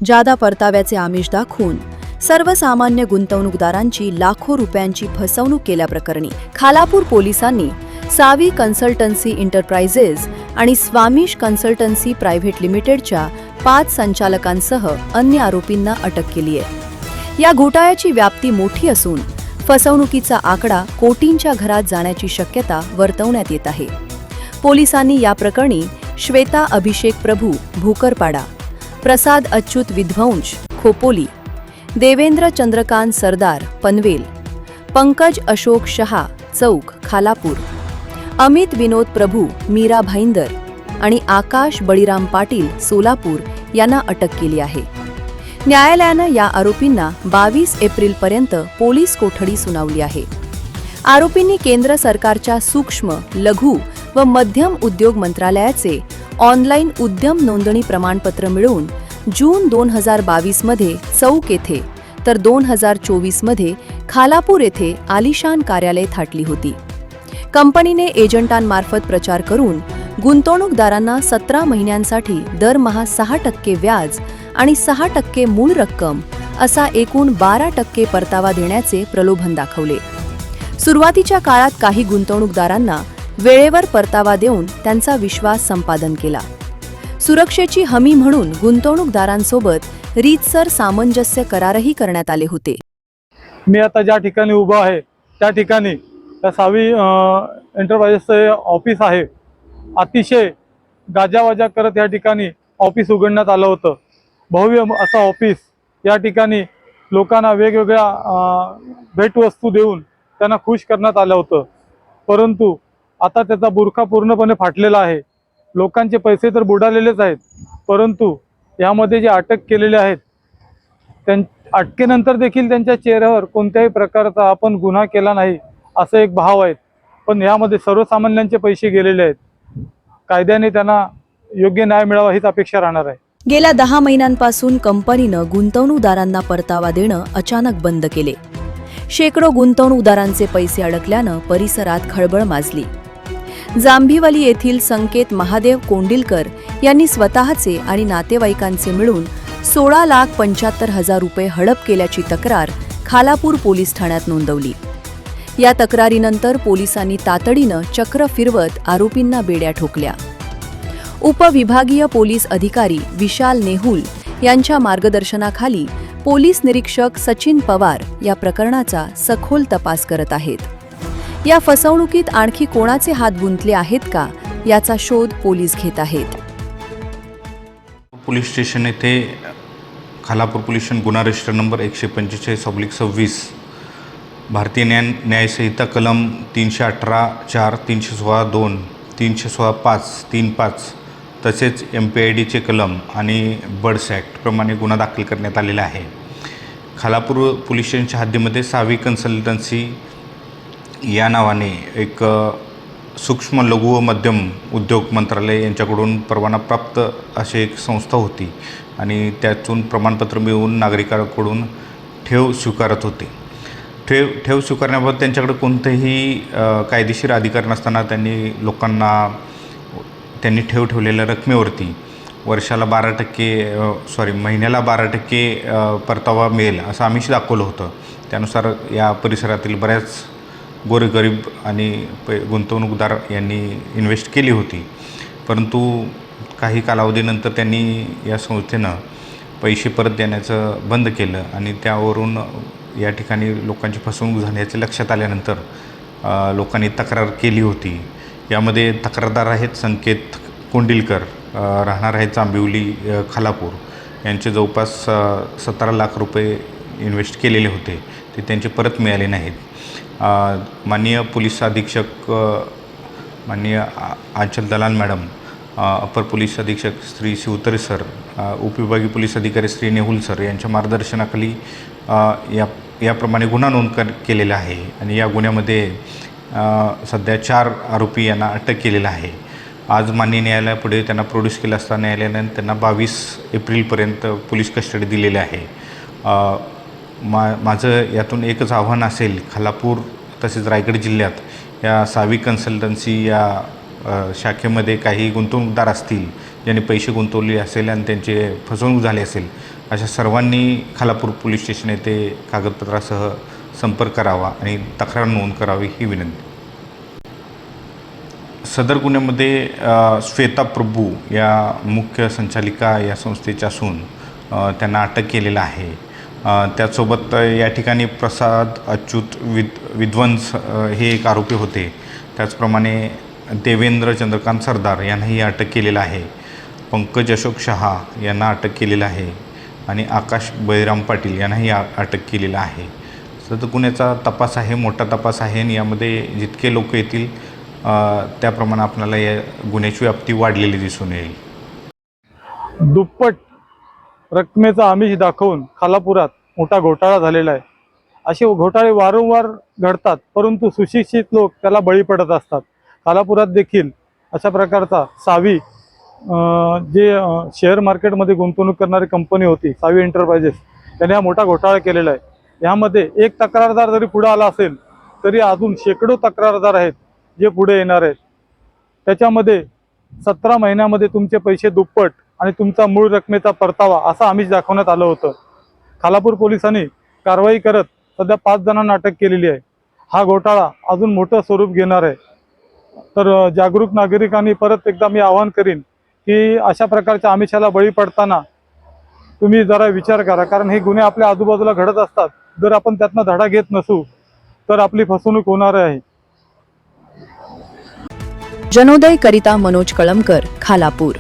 जादा परताव्याचे आमिष दाखवून सर्वसामान्य गुंतवणूकदारांची लाखो रुपयांची फसवणूक केल्याप्रकरणी खालापूर पोलिसांनी सावी कन्सल्टन्सी एंटरप्राइजेस आणि स्वामिश कन्सल्टन्सी प्रायव्हेट लिमिटेडच्या 5 संचालकांसह अन्य आरोपींना अटक केली आहे। या घोटाळ्याची व्याप्ती मोठी असून फसवणुकीचा आकडा कोटींच्या घरात जाण्याची शक्यता वर्तवण्यात येत आहे। पोलिसांनी या प्रकरणी श्वेता अभिषेक प्रभू भूकरपाडा, प्रसाद अच्युत विध्वंस खोपोली, देवेंद्र चंद्रकांत सरदार पनवेल, पंकज अशोक शहा चौक खालापूर, अमित विनोद प्रभू मीरा भाईंदर आणि आकाश बळीराम पाटील सोलापूर यांना अटक केली आहे। न्यायालयानं या आरोपींना 22 एप्रिलपर्यंत पोलीस कोठडी सुनावली आहे। आरोपींनी केंद्र सरकारच्या सूक्ष्म, लघु व मध्यम उद्योग मंत्रालयाचे ऑनलाईन उद्यम नोंदणी प्रमाणपत्र मिळवून जून 2022 मध्ये चौक येथे तर 2024 मध्ये खालापूर येथे आलिशान कार्यालय थाटली होती। कंपनीने एजंटांमार्फत प्रचार करून गुंतवणूकदारांना 17 महिन्यांसाठी दरमहा 6% व्याज आणि 6% मूळ रक्कम असा एकूण 12% परतावा देण्याचे प्रलोभन दाखवले। सुरुवातीच्या काळात काही गुंतवणूकदारांना वेळेवर परतावा देऊन त्यांचा विश्वास संपादन केला। सुरक्षेची हमी म्हणून गुंतवणूकदारांसोबत रीतसर सामंजस्य करारही करण्यात आले होते। मी आता ज्या ठिकाणी उभा आहे त्या ठिकाणी त्या सावी एंटरप्राइजेसचे ऑफिस आहे। अतिशय गाजावाजा करत या ठिकाणी ऑफिस उघडण्यात आलं होतं। भव्य असं ऑफिस या ठिकाणी लोकांना वेगवेगळ्या भेटवस्तू देऊन त्यांना खुश करण्यात आलं होतं, परंतु आता त्याचा बुरखा पूर्णपणे फाटलेला आहे। लोकांचे पैसे तर बुडालेलेच आहेत, परंतु यामध्ये जे अटक केलेले आहेत अटकेनंतर देखील त्यांच्या चेहऱ्यावर कोणत्याही प्रकारचा आपण गुन्हा केला नाही असं एक भाव आहे। पण यामध्ये सर्वसामान्यांचे पैसे गेलेले आहेत। कायद्याने त्यांना योग्य न्याय मिळावा हीच अपेक्षा राहणार आहे। गेल्या 10 महिन्यांपासून कंपनीनं गुंतवणूकदारांना परतावा देणं अचानक बंद केले। शेकडो गुंतवणूकदारांचे पैसे अडकल्यानं परिसरात खळबळ माजली। जांभिवली येथील संकेत महादेव कोंडिलकर यांनी स्वतःचे आणि नातेवाईकांचे मिळून 16,75,000 रुपये हडप केल्याची तक्रार खालापूर पोलीस ठाण्यात नोंदवली। या तक्रारीनंतर पोलिसांनी तातडीनं चक्र फिरवत आरोपींना बेड्या ठोकल्या। उपविभागीय पोलीस अधिकारी विशाल नेहुल यांच्या मार्गदर्शनाखाली पोलीस निरीक्षक सचिन पवार या प्रकरणाचा सखोल तपास करत आहेत। या फसवणुकीत आणखी कोणाचे हात गुंतले आहेत का याचा शोध पोलीस घेत आहेत। पोलीस स्टेशन येथे खालापूर पोलीस स्टेशन गुन्हा रजिस्टर नंबर 145/26 भारतीय न्यायसंहिता कलम 318(4), 316(2), 316(5)(3)(5) तसेच MPIDचे कलम आणि बर्ड्स ॲक्ट प्रमाणे गुन्हा दाखल करण्यात आलेला आहे। खालापूर पोलीस स्टेशनच्या हद्दीमध्ये सावी कन्सल्टन्सी या नावाने एक सूक्ष्म, लघु व मध्यम उद्योग मंत्रालय यांच्याकडून परवानाप्राप्त अशी एक संस्था होती आणि त्यातून प्रमाणपत्र मिळवून नागरिकांकडून ठेव स्वीकारत होते। ठेव स्वीकारण्याबाबत त्यांच्याकडे कोणतेही कायदेशीर अधिकार नसताना त्यांनी ठेव ठेवलेल्या रकमेवरती वर्षाला 12% महिन्याला 12% परतावा मिळेल असं आमिष दाखवलं होतं। त्यानुसार या परिसरातील बऱ्याच गोरगरीब आणि गुंतवणूकदार यांनी इन्व्हेस्ट केली होती, परंतु काही कालावधीनंतर त्यांनी या संस्थेनं पैसे परत देण्याचं बंद केलं आणि त्यावरून या ठिकाणी लोकांची फसवणूक झाल्याचे लक्षात आल्यानंतर लोकांनी तक्रार केली होती। यामध्ये तक्रारदार आहेत संकेत कोंडिलकर, राहणार आहेत जांभिवली खालापूर, यांचे जवळपास 17 लाख रुपये इन्व्हेस्ट केलेले होते, ते त्यांचे परत मिळाले नाहीत। माननीय पोलीस अधीक्षक माननीय आंचल दलाल मॅडम, अपर पोलीस अधीक्षक श्री शिवतरे सर, उपविभागीय पोलीस अधिकारी श्री नेहुल सर यांच्या मार्गदर्शनाखाली याप्रमाणे गुन्हा नोंद केलेला आहे आणि या गुन्ह्यामध्ये सध्या 4 आरोपी यांना अटक केलेला आहे। आज माननीय न्यायालयापुढे त्यांना प्रोड्यूस केलं असता न्यायालयाने त्यांना 22 एप्रिलपर्यंत पोलीस कस्टडी दिलेली आहे। माझं यातून एकच आव्हान असेल, खालापूर तसेच रायगड जिल्ह्यात या सावी कन्सल्टन्सी या शाखेमध्ये काही गुंतवणूकदार असतील ज्यांनी पैसे गुंतवले असेल आणि त्यांचे फसवणूक झाली असेल, अशा सर्वांनी खालापूर पोलीस स्टेशन येथे कागदपत्रासह संपर्क करावा आणि तक्रार नोंद करावी ही विनंती. सदर गुन्ह्यामध्ये श्वेता प्रभू या मुख्य संचालिका या संस्थेच्या असून त्यांना अटक केलेलं आहे. त्याचसोबत या ठिकाणी प्रसाद अच्युत विध्वंस हे एक आरोपी होते. त्याचप्रमाणे देवेंद्र चंद्रकांत सरदार यांनाही अटक केलेलं आहे. पंकज अशोक शहा यांना अटक केलेलं आहे आणि आकाश बळीराम पाटील यांनाही अटक केलेलं आहे. सदर गुन्ह्याचा तपास आहे, मोठा तपास आहे आणि यामध्ये जितके लोक येतील त्याप्रमाणे आपल्याला या गुन्ह्याची व्याप्ती वाढलेली दिसून येईल. दुप्पट रकमेचा आमिष दाखवून खालापुरात मोठा घोटाळा झालेला आहे. असे घोटाळे वारंवार घडतात, परंतु सुशिक्षित लोक त्याला बळी पडत असतात. खालापुरात देखील अशा प्रकारचा सावी जे शेअर मार्केटमध्ये गुंतवणूक करणारी कंपनी होती सावी एंटरप्राइजेस, त्याने हा मोठा घोटाळा केलेला आहे. यामध्ये एक तक्रारदार जरी पुढे आला असेल तरी अजून शेकडो तक्रारदार आहेत जे पुढे येणार आहेत. त्याच्यामध्ये 17 महिन्यामध्ये तुमचे पैसे दुप्पट आणि तुमचा मूळ रकमेचा परतावा असा आमिष दाखवण्यात आलं होतं. खालापूर पोलिसांनी कारवाई करत सध्या 5 जणांना अटक केलेली आहे. हा घोटाळा अजून मोठं स्वरूप घेणार आहे. तर जागरूक नागरिकांनी परत एकदा मी आवाहन करीन की अशा प्रकारच्या आमिषाला बळी पडताना तुम्ही जरा विचार करा, कारण हे गुन्हे आपल्या आजूबाजूला घडत असतात. जर आपण त्यातनं धडा घेत नसू तर आपली फसवणूक होणार आहे. जनोदय करिता मनोज कळमकर, खालापूर.